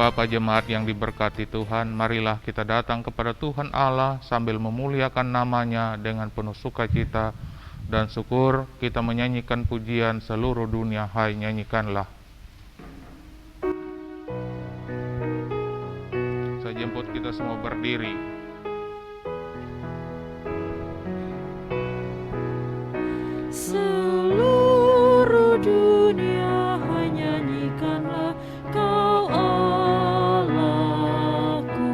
Bapak jemaat yang diberkati Tuhan, marilah kita datang kepada Tuhan Allah sambil memuliakan nama-Nya dengan penuh sukacita dan syukur. Kita menyanyikan pujian seluruh dunia, hai nyanyikanlah. Saya jemput kita semua berdiri. Seluruh dunia hai nyanyikanlah Kau Allahku.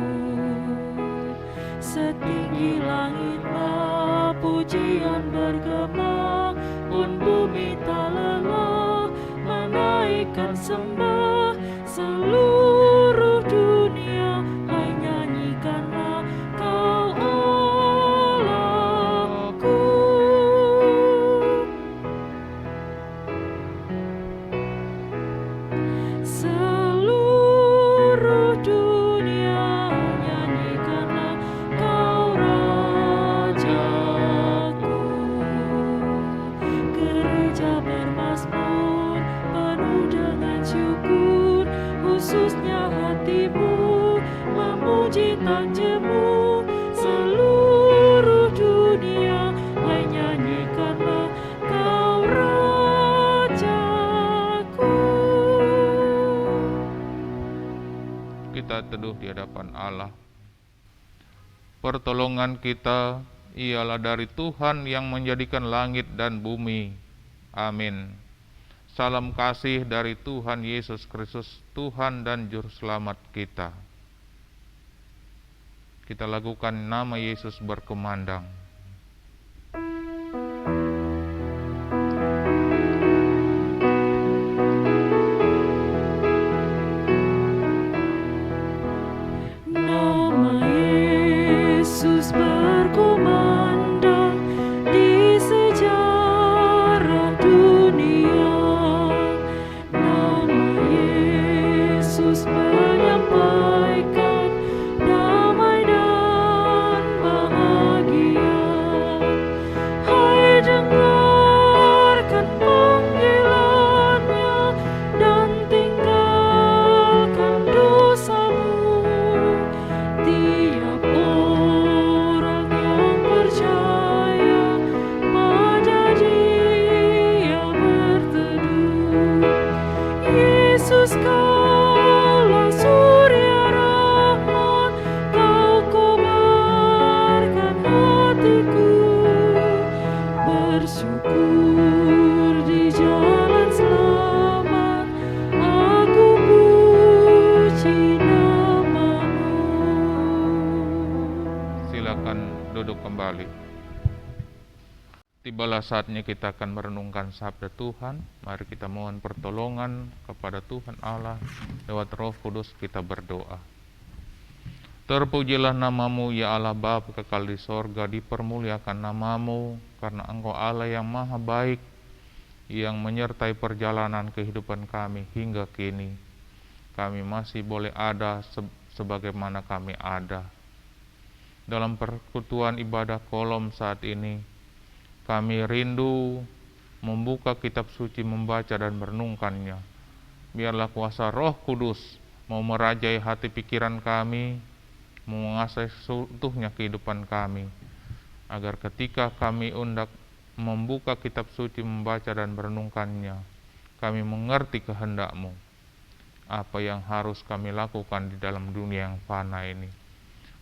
Setinggi langitlah pujian bergema, pun bumi tak lelah menaikkan sembah. Seluruh dunia hai nyanyikanlah Kau Allahku. Seluruh dunia nyanyikanlah Kau Rajaku. Gereja bermazmur penuh dengan syukur, khususnya hatimu memuji tak jemu. Seluruh dunia hai nyanyikanlah Kau Rajaku. Kita teduh di hadapan Allah. Pertolongan kita ialah dari Tuhan yang menjadikan langit dan bumi. Amin. Salam kasih dari Tuhan Yesus Kristus, Tuhan dan Juru Selamat kita. Kita lakukan nama Yesus berkumandang. Nama Yesus berkumandang di sejarah dunia. Nama Yesus menyampaikan damai dan bahagia. Hai dengarkan panggilannya dan tinggalkan dosamu. Tiap orang yang percaya pada Dia berteduh. Yesus kaulah surya rahmat, Kau kobarkan hatiku. Bersyukur di jalan selamat, aku puji nama-Mu. Silakan duduk kembali. Tibalah saatnya kita akan merenungkan sabda Tuhan. Mari kita mohon pertolongan kepada Tuhan Allah. Lewat Roh Kudus kita berdoa. Terpujilah nama-Mu ya Allah Bapa kekal di sorga, dipermuliakan nama-Mu karena Engkau Allah yang maha baik, yang menyertai perjalanan kehidupan kami hingga kini. Kami masih boleh ada sebagaimana kami ada. Dalam persekutuan ibadah kolom saat ini, kami rindu membuka kitab suci, membaca dan merenungkannya. Biarlah kuasa Roh Kudus mau merajai hati pikiran kami, menguasai seutuhnya kehidupan kami, agar ketika kami hendak membuka kitab suci, membaca dan merenungkannya, kami mengerti kehendak-Mu, apa yang harus kami lakukan di dalam dunia yang fana ini.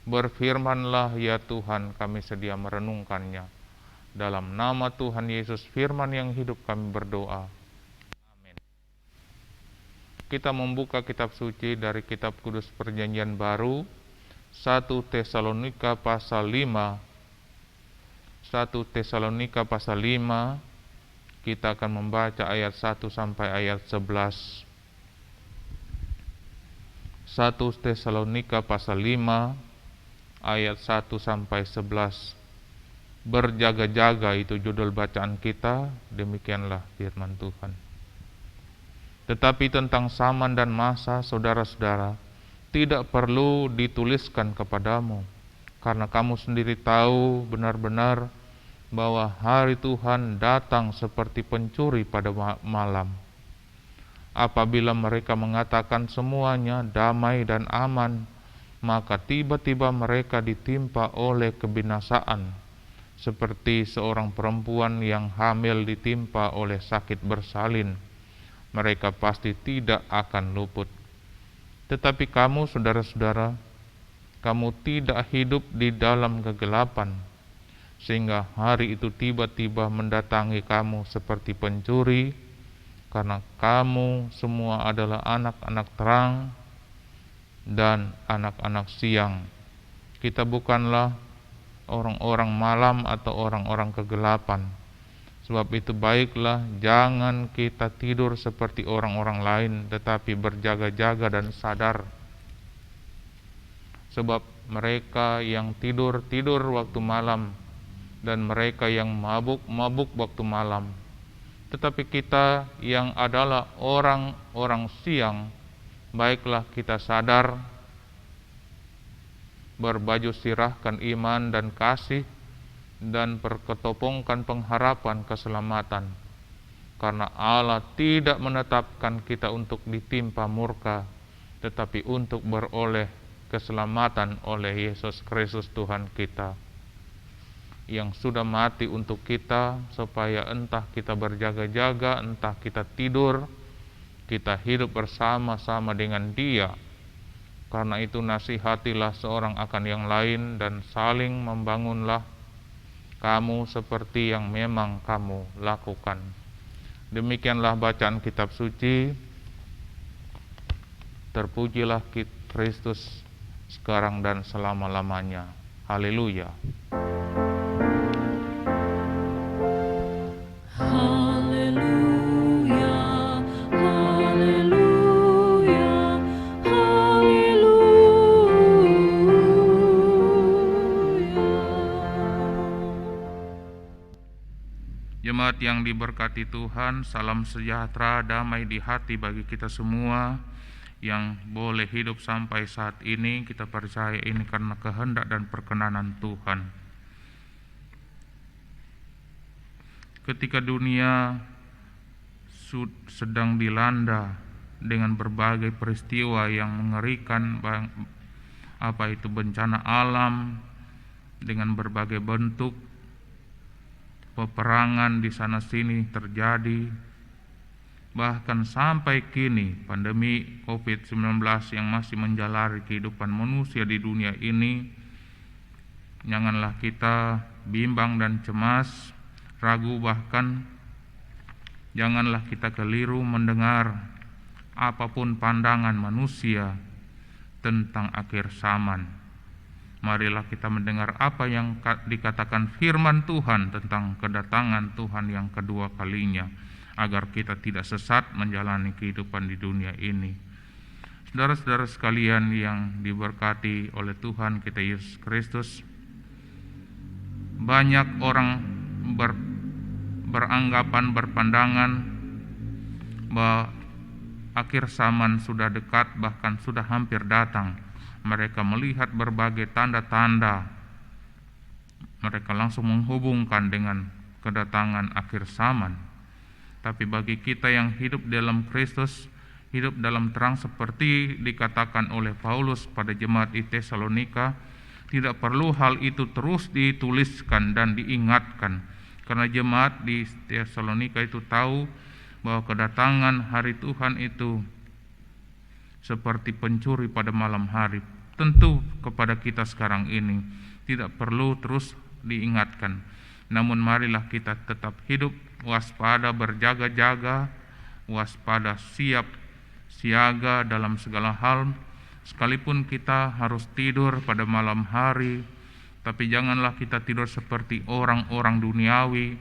Berfirmanlah ya Tuhan, kami sedia merenungkannya. Dalam nama Tuhan Yesus, firman yang hidup, kami berdoa. Amin. Kita membuka kitab suci dari kitab kudus perjanjian baru, 1 Tesalonika pasal 5. 1 Tesalonika pasal 5, kita akan membaca ayat 1 sampai ayat 11. 1 Tesalonika pasal 5 ayat 1 sampai 11. Berjaga-jaga itu judul bacaan kita. Demikianlah firman Tuhan. Tetapi tentang zaman dan masa, saudara-saudara, tidak perlu dituliskan kepadamu, karena kamu sendiri tahu benar-benar bahwa hari Tuhan datang seperti pencuri pada malam. apabila mereka mengatakan semuanya damai dan aman, maka tiba-tiba mereka ditimpa oleh kebinasaan, seperti seorang perempuan yang hamil ditimpa oleh sakit bersalin. Mereka pasti tidak akan luput. Tetapi kamu, saudara-saudara, kamu tidak hidup di dalam kegelapan, sehingga hari itu tiba-tiba mendatangi kamu seperti pencuri, karena kamu semua adalah anak-anak terang dan anak-anak siang. Kita bukanlah orang-orang malam atau orang-orang kegelapan. Sebab itu baiklah jangan kita tidur seperti orang-orang lain, tetapi berjaga-jaga dan sadar. Sebab mereka yang tidur waktu malam, dan mereka yang mabuk waktu malam. Tetapi kita yang adalah orang-orang siang, baiklah kita sadar, berbaju sirahkan iman dan kasih, dan berketopongkan pengharapan keselamatan. Karena Allah tidak menetapkan kita untuk ditimpa murka, tetapi untuk beroleh keselamatan oleh Yesus Kristus Tuhan kita, yang sudah mati untuk kita, supaya entah kita berjaga-jaga, entah kita tidur, kita hidup bersama-sama dengan Dia. Karena itu nasihatilah seorang akan yang lain, dan saling membangunlah kamu seperti yang memang kamu lakukan. Demikianlah bacaan kitab suci. Terpujilah Kristus sekarang dan selama-lamanya. Haleluya. Haleluya, haleluya, Jemaat yang diberkati Tuhan, salam sejahtera, damai di hati bagi kita semua yang boleh hidup sampai saat ini. Kita percaya ini karena kehendak dan perkenanan Tuhan. Ketika dunia sedang dilanda dengan berbagai peristiwa yang mengerikan, apa itu bencana alam dengan berbagai bentuk, peperangan di sana sini terjadi, bahkan sampai kini pandemi COVID-19 yang masih menjalari kehidupan manusia di dunia ini. Janganlah kita bimbang dan cemas, ragu, bahkan janganlah kita keliru mendengar apapun pandangan manusia tentang akhir zaman. Marilah kita mendengar apa yang dikatakan firman Tuhan tentang kedatangan Tuhan yang kedua kalinya, agar kita tidak sesat menjalani kehidupan di dunia ini. Saudara-saudara sekalian yang diberkati oleh Tuhan kita Yesus Kristus, banyak orang berpandangan bahwa akhir zaman sudah dekat, bahkan sudah hampir datang. Mereka melihat berbagai tanda-tanda, mereka langsung menghubungkan dengan kedatangan akhir zaman. Tapi bagi kita yang hidup dalam Kristus, hidup dalam terang seperti dikatakan oleh Paulus pada jemaat di Tesalonika, tidak perlu hal itu terus dituliskan dan diingatkan, karena jemaat di Tesalonika itu tahu bahwa kedatangan hari Tuhan itu seperti pencuri pada malam hari. Tentu kepada kita sekarang ini tidak perlu terus diingatkan, namun marilah kita tetap hidup waspada, berjaga-jaga, waspada, siap siaga dalam segala hal. Sekalipun kita harus tidur pada malam hari, tapi janganlah kita tidur seperti orang-orang duniawi,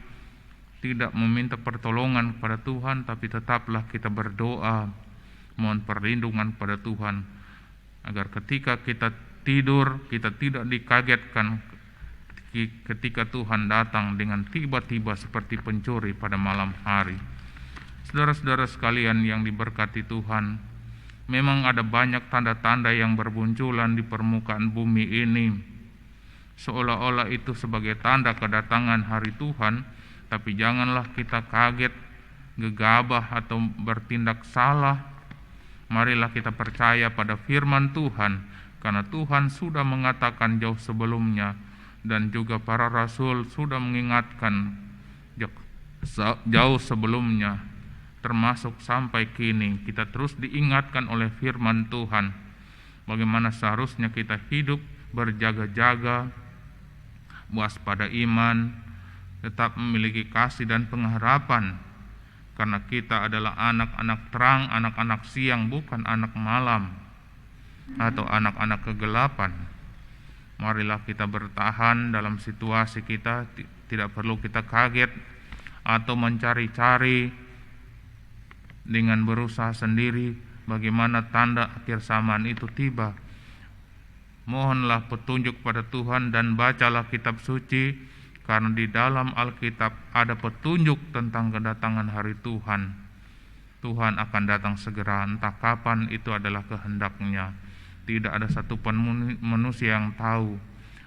tidak meminta pertolongan kepada Tuhan, tapi tetaplah kita berdoa, mohon perlindungan pada Tuhan, agar ketika kita tidur, kita tidak dikagetkan ketika Tuhan datang dengan tiba-tiba seperti pencuri pada malam hari. Saudara-saudara sekalian yang diberkati Tuhan, memang ada banyak tanda-tanda yang bermunculan di permukaan bumi ini, seolah-olah itu sebagai tanda kedatangan hari Tuhan. Tapi janganlah kita kaget gegabah atau bertindak salah, marilah kita percaya pada firman Tuhan, karena Tuhan sudah mengatakan jauh sebelumnya, dan juga para rasul sudah mengingatkan jauh sebelumnya, termasuk sampai kini. Kita terus diingatkan oleh firman Tuhan bagaimana seharusnya kita hidup berjaga-jaga, waspada iman, tetap memiliki kasih dan pengharapan, karena kita adalah anak-anak terang, anak-anak siang, bukan anak malam atau anak-anak kegelapan. Marilah kita bertahan dalam situasi kita, tidak perlu kita kaget atau mencari-cari dengan berusaha sendiri bagaimana tanda akhir zaman itu tiba. Mohonlah petunjuk pada Tuhan dan bacalah kitab suci, karena di dalam Alkitab ada petunjuk tentang kedatangan hari Tuhan. Tuhan akan datang segera, entah kapan itu adalah kehendaknya. Tidak ada satupun manusia yang tahu,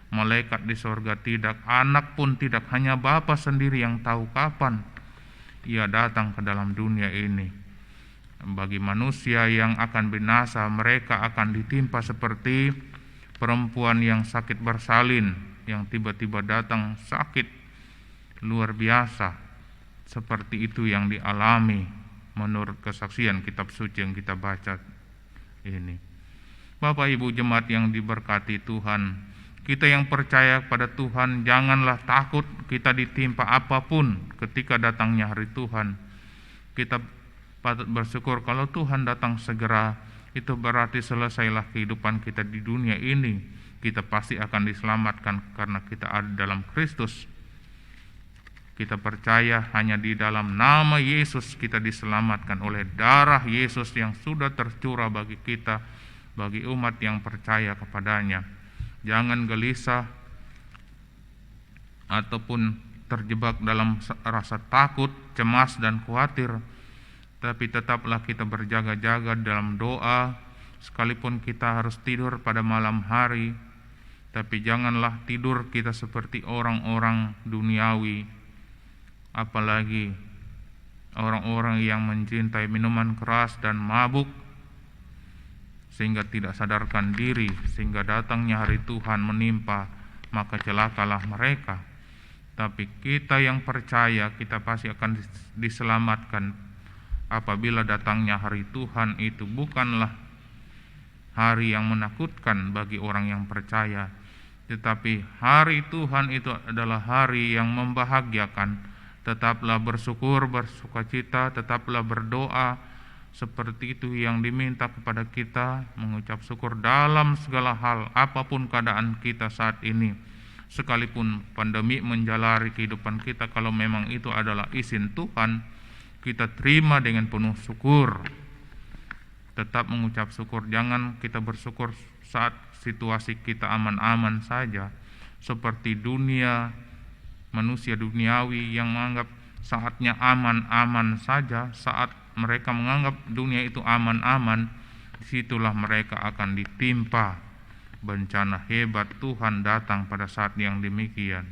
malaikat di sorga tidak, anak pun tidak, hanya Bapa sendiri yang tahu kapan Ia datang ke dalam dunia ini. Bagi manusia yang akan binasa, mereka akan ditimpa seperti perempuan yang sakit bersalin, yang tiba-tiba datang sakit luar biasa. Seperti itu yang dialami menurut kesaksian kitab suci yang kita baca ini. Bapak Ibu jemaat yang diberkati Tuhan, kita yang percaya pada Tuhan, janganlah takut kita ditimpa apapun ketika datangnya hari Tuhan. Kita patut bersyukur kalau Tuhan datang segera. Itu berarti selesailah kehidupan kita di dunia ini. Kita pasti akan diselamatkan karena kita ada dalam Kristus. Kita percaya hanya di dalam nama Yesus kita diselamatkan, oleh darah Yesus yang sudah tercurah bagi kita, bagi umat yang percaya kepadanya. Jangan gelisah ataupun terjebak dalam rasa takut, cemas, dan khawatir, tapi tetaplah kita berjaga-jaga dalam doa. Sekalipun kita harus tidur pada malam hari, tapi janganlah tidur kita seperti orang-orang duniawi, apalagi orang-orang yang mencintai minuman keras dan mabuk, sehingga tidak sadarkan diri, sehingga datangnya hari Tuhan menimpa, maka celakalah mereka. Tapi kita yang percaya, kita pasti akan diselamatkan apabila datangnya hari Tuhan. Itu bukanlah hari yang menakutkan bagi orang yang percaya, tetapi hari Tuhan itu adalah hari yang membahagiakan. Tetaplah bersyukur, bersukacita, tetaplah berdoa, seperti itu yang diminta kepada kita, mengucap syukur dalam segala hal, apapun keadaan kita saat ini. Sekalipun pandemi menjalari kehidupan kita, kalau memang itu adalah izin Tuhan, kita terima dengan penuh syukur. Tetap mengucap syukur, jangan kita bersyukur saat situasi kita aman-aman saja, seperti dunia, manusia duniawi yang menganggap saatnya aman-aman saja. Saat mereka menganggap dunia itu aman-aman, disitulah mereka akan ditimpa bencana hebat. Tuhan datang pada saat yang demikian.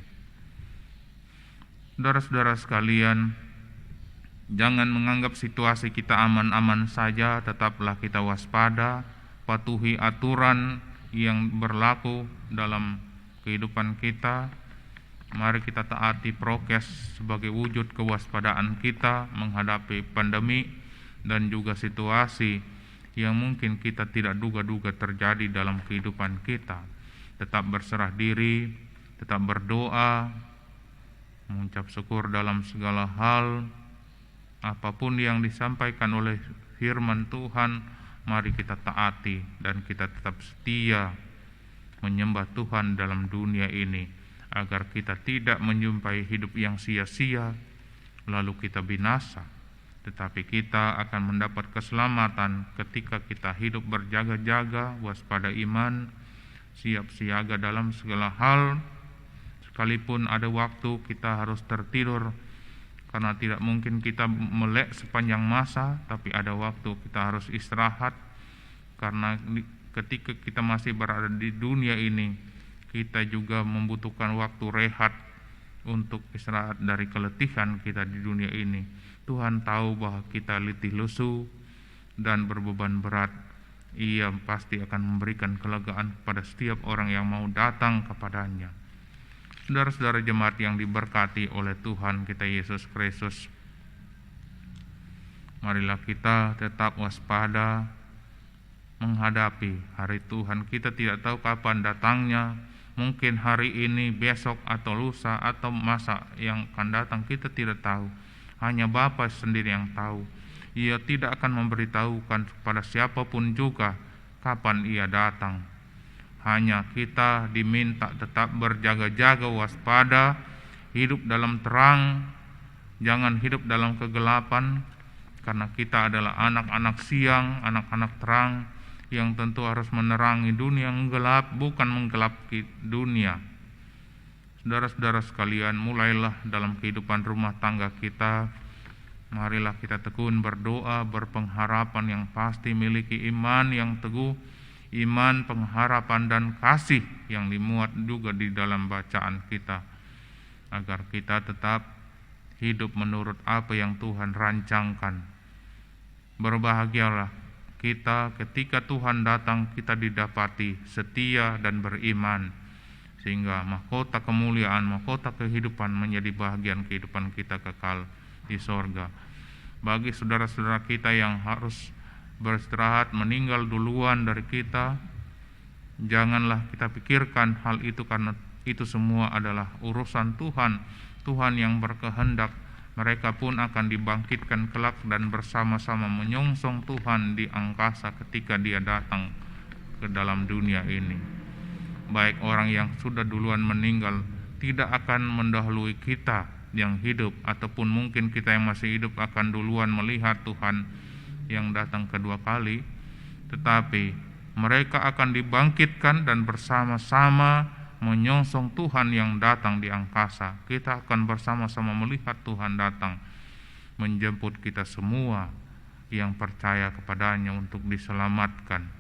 Saudara-saudara sekalian, jangan menganggap situasi kita aman-aman saja, tetaplah kita waspada, patuhi aturan yang berlaku dalam kehidupan kita. Mari kita taati prokes sebagai wujud kewaspadaan kita menghadapi pandemi dan juga situasi yang mungkin kita tidak duga-duga terjadi dalam kehidupan kita. Tetap berserah diri, tetap berdoa, mengucap syukur dalam segala hal. Apapun yang disampaikan oleh firman Tuhan, mari kita taati dan kita tetap setia menyembah Tuhan dalam dunia ini, agar kita tidak menjumpai hidup yang sia-sia lalu kita binasa, tetapi kita akan mendapat keselamatan ketika kita hidup berjaga-jaga, waspada iman, siap siaga dalam segala hal. Sekalipun ada waktu kita harus tertidur, karena tidak mungkin kita melek sepanjang masa, tapi ada waktu kita harus istirahat, karena ketika kita masih berada di dunia ini, kita juga membutuhkan waktu rehat untuk istirahat dari keletihan kita di dunia ini. Tuhan tahu bahwa kita letih lesu dan berbeban berat. Ia pasti akan memberikan kelegaan kepada setiap orang yang mau datang kepadanya. Saudara-saudara jemaat yang diberkati oleh Tuhan kita Yesus Kristus, marilah kita tetap waspada menghadapi hari Tuhan. Kita tidak tahu kapan datangnya, mungkin hari ini, besok, atau lusa, atau masa yang akan datang, kita tidak tahu. Hanya Bapa sendiri yang tahu. Ia tidak akan memberitahukan kepada siapapun juga kapan ia datang. Hanya kita diminta tetap berjaga-jaga, waspada, hidup dalam terang, jangan hidup dalam kegelapan, karena kita adalah anak-anak siang, anak-anak terang, yang tentu harus menerangi dunia yang gelap, bukan menggelapi dunia. Saudara-saudara sekalian, mulailah dalam kehidupan rumah tangga kita, marilah kita tekun berdoa, berpengharapan yang pasti, miliki iman yang teguh, iman, pengharapan, dan kasih yang dimuat juga di dalam bacaan kita, agar kita tetap hidup menurut apa yang Tuhan rancangkan. Berbahagialah kita ketika Tuhan datang, kita didapati setia dan beriman, sehingga mahkota kemuliaan, mahkota kehidupan menjadi bahagian kehidupan kita kekal di sorga. Bagi saudara-saudara kita yang harus beristirahat, meninggal duluan dari kita, janganlah kita pikirkan hal itu, karena itu semua adalah urusan Tuhan. Tuhan yang berkehendak mereka pun akan dibangkitkan kelak dan bersama-sama menyongsong Tuhan di angkasa ketika Dia datang ke dalam dunia ini. Baik orang yang sudah duluan meninggal tidak akan mendahului kita yang hidup, ataupun mungkin kita yang masih hidup akan duluan melihat Tuhan yang datang kedua kali, tetapi mereka akan dibangkitkan dan bersama-sama menyongsong Tuhan yang datang di angkasa. Kita akan bersama-sama melihat Tuhan datang menjemput kita semua yang percaya kepadanya untuk diselamatkan.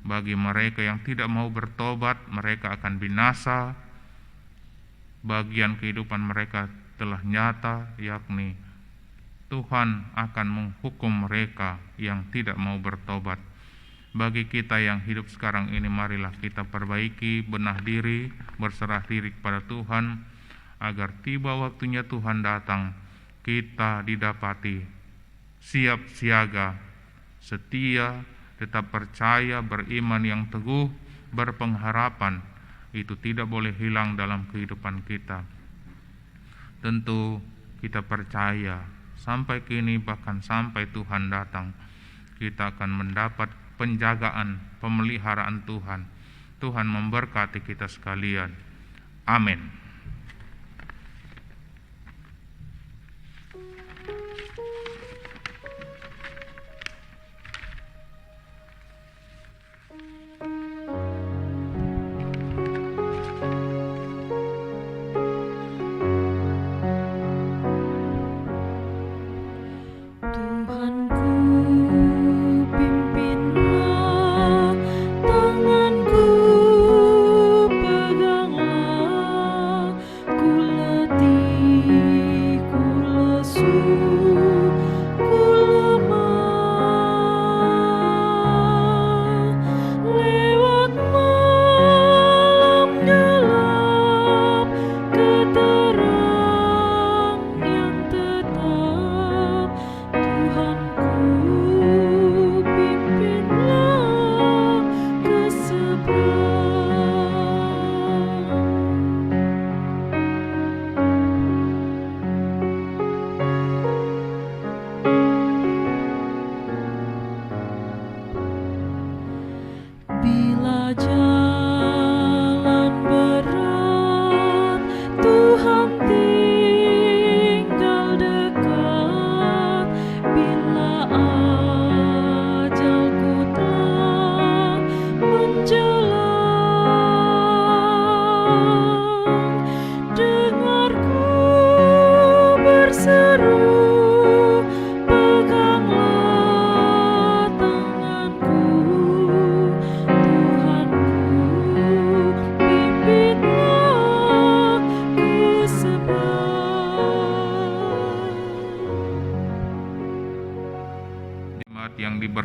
Bagi mereka yang tidak mau bertobat, mereka akan binasa. Bagian kehidupan mereka telah nyata, yakni Tuhan akan menghukum mereka yang tidak mau bertobat. Bagi kita yang hidup sekarang ini, marilah kita perbaiki, benah diri, berserah diri kepada Tuhan, agar tiba waktunya Tuhan datang, kita didapati siap siaga, setia, tetap percaya, beriman yang teguh, berpengharapan. Itu tidak boleh hilang dalam kehidupan kita. Tentu kita percaya sampai kini, bahkan sampai Tuhan datang, kita akan mendapat penjagaan, pemeliharaan Tuhan. Tuhan memberkati kita sekalian. Amin. Tanganku peganglah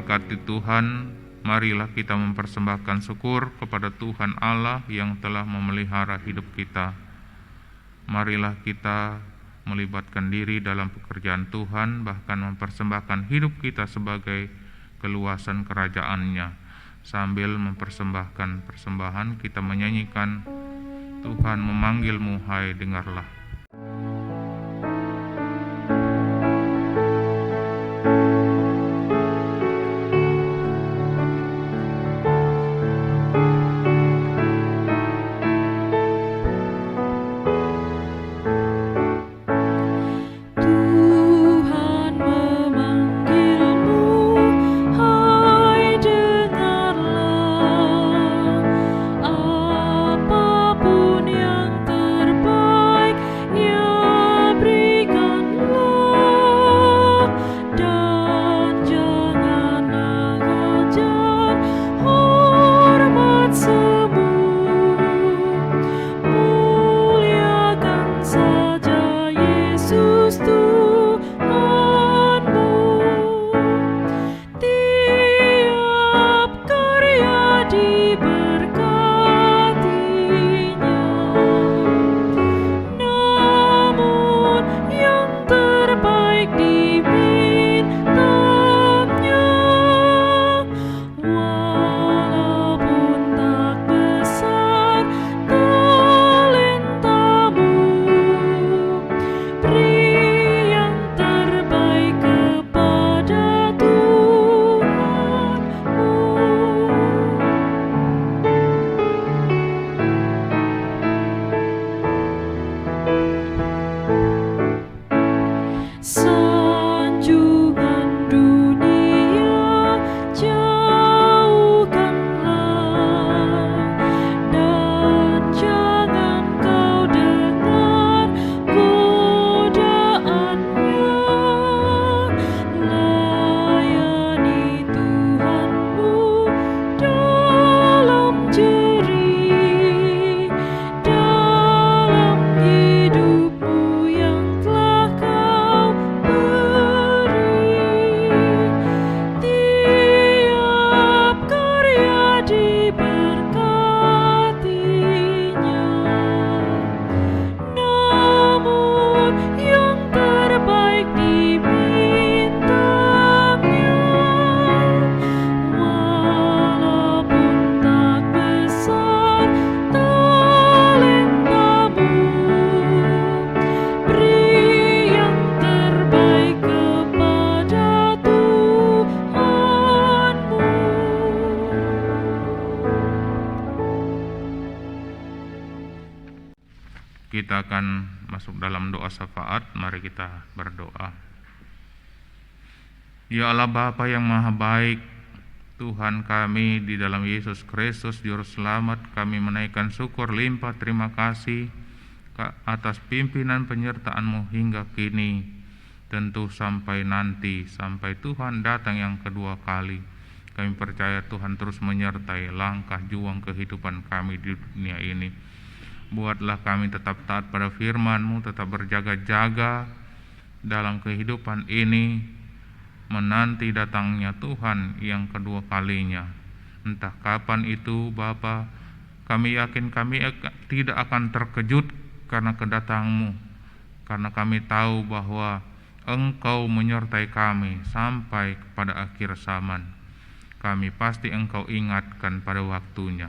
Berkati Tuhan, marilah kita mempersembahkan syukur kepada Tuhan Allah yang telah memelihara hidup kita. Marilah kita melibatkan diri dalam pekerjaan Tuhan, bahkan mempersembahkan hidup kita sebagai keluasan kerajaan-Nya. Sambil mempersembahkan persembahan, kita menyanyikan Tuhan memanggilmu, hai dengarlah. Kita akan masuk dalam doa syafaat. Mari kita berdoa. Ya Allah Bapa yang Maha Baik, Tuhan kami di dalam Yesus Kristus Juru Selamat, kami menaikkan syukur limpah terima kasih atas pimpinan penyertaan-Mu hingga kini, tentu sampai nanti, sampai Tuhan datang yang kedua kali. Kami percaya Tuhan terus menyertai langkah juang kehidupan kami di dunia ini. Buatlah kami tetap taat pada firman-Mu, tetap berjaga-jaga dalam kehidupan ini, menanti datangnya Tuhan yang kedua kalinya. Entah kapan itu Bapa, kami yakin kami tidak akan terkejut karena kedatang-Mu, karena kami tahu bahwa Engkau menyertai kami sampai kepada akhir zaman. Kami pasti Engkau ingatkan pada waktunya.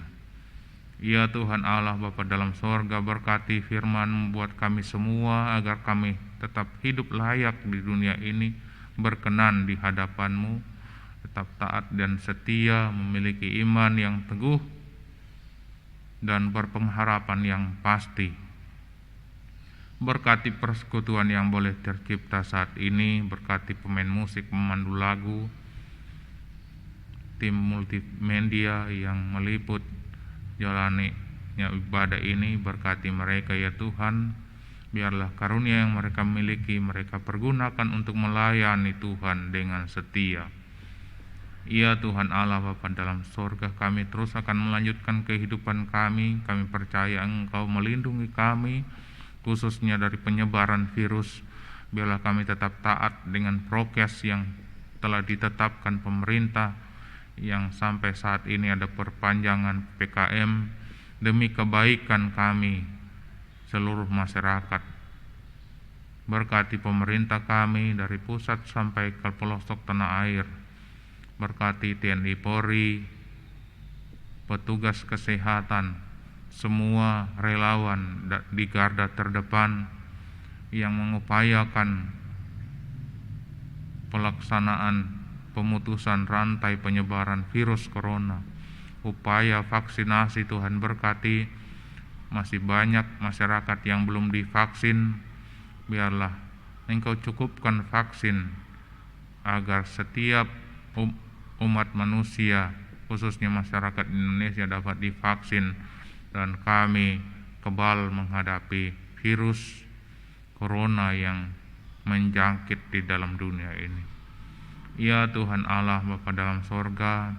Ya Tuhan Allah Bapa dalam sorga, berkati firman-Mu buat kami semua, agar kami tetap hidup layak di dunia ini, berkenan di hadapan-Mu, tetap taat dan setia, memiliki iman yang teguh, dan berpengharapan yang pasti. Berkati persekutuan yang boleh tercipta saat ini, berkati pemain musik, pemandu lagu, tim multimedia yang meliput jalannya ibadah ini, berkati mereka ya Tuhan. Biarlah karunia yang mereka miliki mereka pergunakan untuk melayani Tuhan dengan setia. Ya Tuhan Allah Bapa dalam sorga, kami terus akan melanjutkan kehidupan kami. Kami percaya Engkau melindungi kami, khususnya dari penyebaran virus. Biarlah kami tetap taat dengan prokes yang telah ditetapkan pemerintah yang sampai saat ini ada perpanjangan PKM demi kebaikan kami seluruh masyarakat. Berkati pemerintah kami dari pusat sampai ke pelosok tanah air. Berkati TNI Polri, petugas kesehatan, semua relawan di garda terdepan yang mengupayakan pelaksanaan pemutusan rantai penyebaran virus corona. Upaya vaksinasi, Tuhan berkati. Masih banyak masyarakat yang belum divaksin, biarlah Engkau cukupkan vaksin agar setiap umat manusia, khususnya masyarakat Indonesia, dapat divaksin dan kami kebal menghadapi virus corona yang menjangkit di dalam dunia ini. Ya Tuhan Allah Bapa dalam sorga,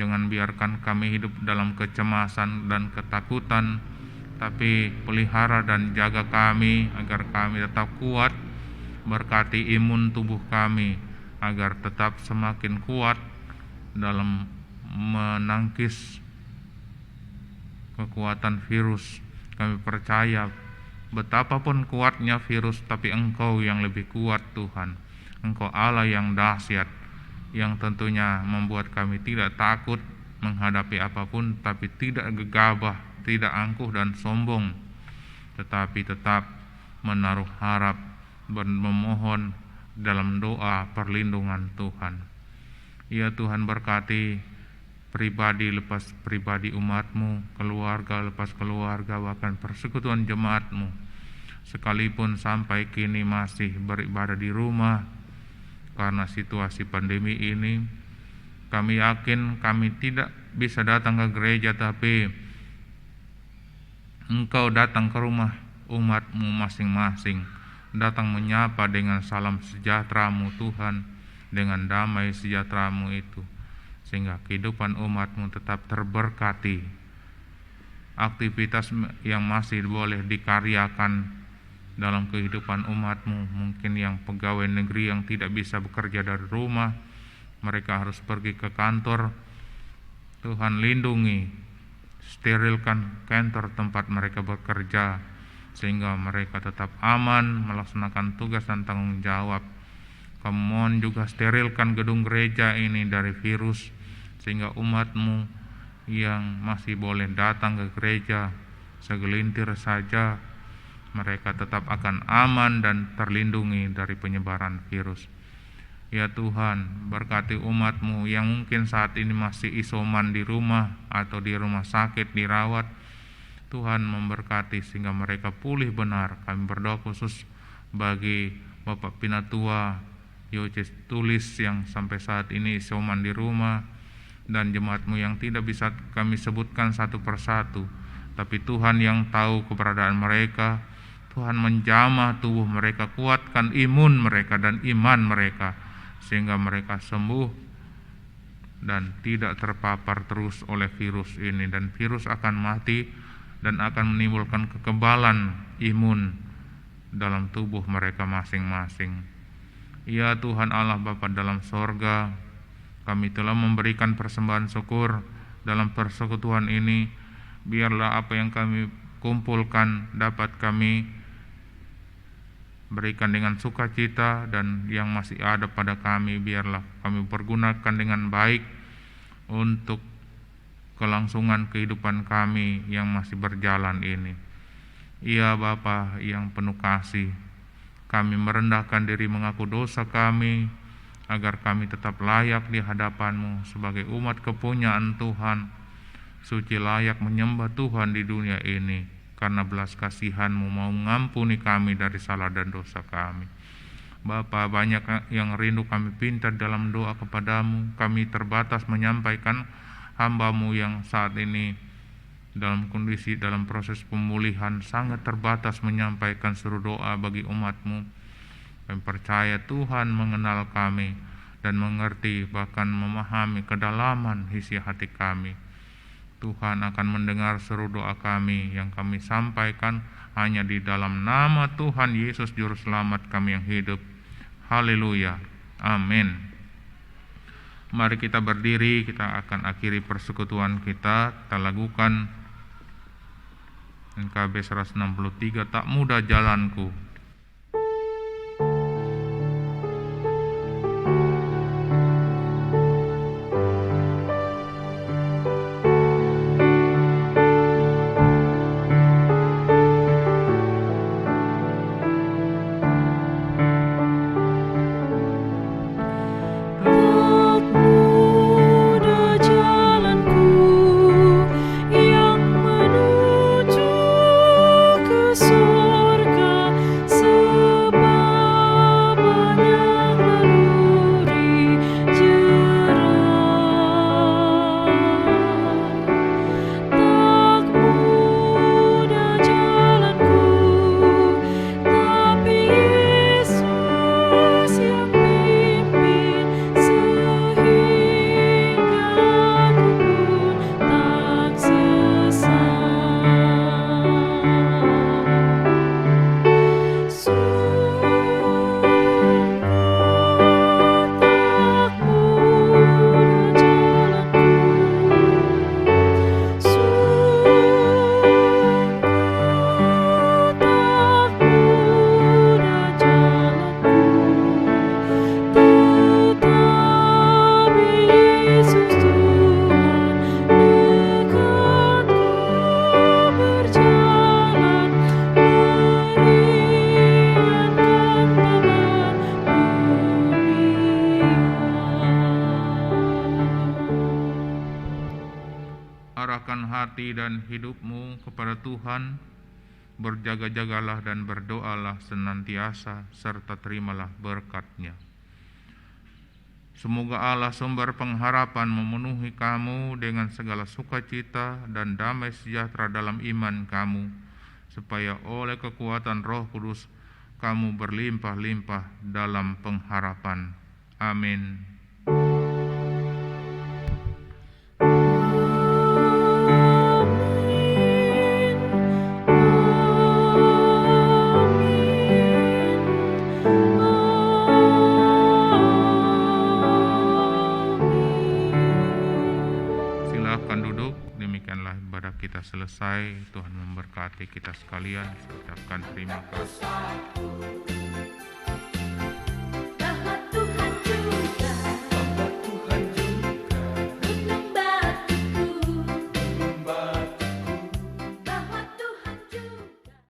jangan biarkan kami hidup dalam kecemasan dan ketakutan, tapi pelihara dan jaga kami agar kami tetap kuat. Berkati imun tubuh kami agar tetap semakin kuat dalam menangkis kekuatan virus. Kami percaya betapapun kuatnya virus, tapi Engkau yang lebih kuat Tuhan. Engkau Allah yang dahsyat, yang tentunya membuat kami tidak takut menghadapi apapun, tapi tidak gegabah, tidak angkuh dan sombong, tetapi tetap menaruh harap dan memohon dalam doa perlindungan Tuhan. Ya Tuhan, berkati pribadi lepas pribadi umat-Mu, keluarga lepas keluarga, bahkan persekutuan jemaat-Mu, sekalipun sampai kini masih beribadah di rumah karena situasi pandemi ini. Kami yakin kami tidak bisa datang ke gereja, tapi Engkau datang ke rumah umat-Mu masing-masing, datang menyapa dengan salam sejahtera-Mu Tuhan, dengan damai sejahtera-Mu itu, sehingga kehidupan umat-Mu tetap terberkati. Aktivitas yang masih boleh dikaryakan dalam kehidupan umat-Mu, mungkin yang pegawai negeri yang tidak bisa bekerja dari rumah, mereka harus pergi ke kantor. Tuhan lindungi, sterilkan kantor tempat mereka bekerja, sehingga mereka tetap aman melaksanakan tugas dan tanggung jawab. Mohon juga sterilkan gedung gereja ini dari virus, sehingga umat-Mu yang masih boleh datang ke gereja segelintir saja, mereka tetap akan aman dan terlindungi dari penyebaran virus. Ya Tuhan, berkati umat-Mu yang mungkin saat ini masih isoman di rumah atau di rumah sakit dirawat. Tuhan memberkati sehingga mereka pulih benar. Kami berdoa khusus bagi Bapak Pinatua Yoces Tulis yang sampai saat ini isoman di rumah, dan jemaat-Mu yang tidak bisa kami sebutkan satu persatu, tapi Tuhan yang tahu keberadaan mereka. Tuhan menjamah tubuh mereka, kuatkan imun mereka dan iman mereka, sehingga mereka sembuh dan tidak terpapar terus oleh virus ini, dan virus akan mati dan akan menimbulkan kekebalan imun dalam tubuh mereka masing-masing. Ya Tuhan Allah Bapa dalam sorga, kami telah memberikan persembahan syukur dalam persekutuan ini. Biarlah apa yang kami kumpulkan dapat kami berikan dengan sukacita, dan yang masih ada pada kami biarlah kami pergunakan dengan baik untuk kelangsungan kehidupan kami yang masih berjalan ini. Ya Bapa yang penuh kasih, kami merendahkan diri mengaku dosa kami, agar kami tetap layak di hadapan-Mu sebagai umat kepunyaan Tuhan, suci layak menyembah Tuhan di dunia ini, karena belas kasihan-Mu mau mengampuni kami dari salah dan dosa kami. Bapa, banyak yang rindu kami pinta dalam doa kepadamu. Kami terbatas menyampaikan hamba-Mu yang saat ini dalam kondisi dalam proses pemulihan, sangat terbatas menyampaikan seru doa bagi umat-Mu. Kami percaya Tuhan mengenal kami dan mengerti, bahkan memahami kedalaman isi hati kami. Tuhan akan mendengar seru doa kami yang kami sampaikan hanya di dalam nama Tuhan Yesus Juru Selamat kami yang hidup. Haleluya. Amin. Mari kita berdiri, kita akan akhiri persekutuan kita. Kita lakukan NKB 163, tak mudah jalanku. Arahkan hati dan hidupmu kepada Tuhan, berjaga-jagalah dan berdoalah senantiasa, serta terimalah berkat-Nya. Semoga Allah sumber pengharapan memenuhi kamu dengan segala sukacita dan damai sejahtera dalam iman kamu, supaya oleh kekuatan Roh Kudus kamu berlimpah-limpah dalam pengharapan. Amin. Demikianlah ibadah kita selesai. Tuhan memberkati kita sekalian. Saya ucapkan terima kasih.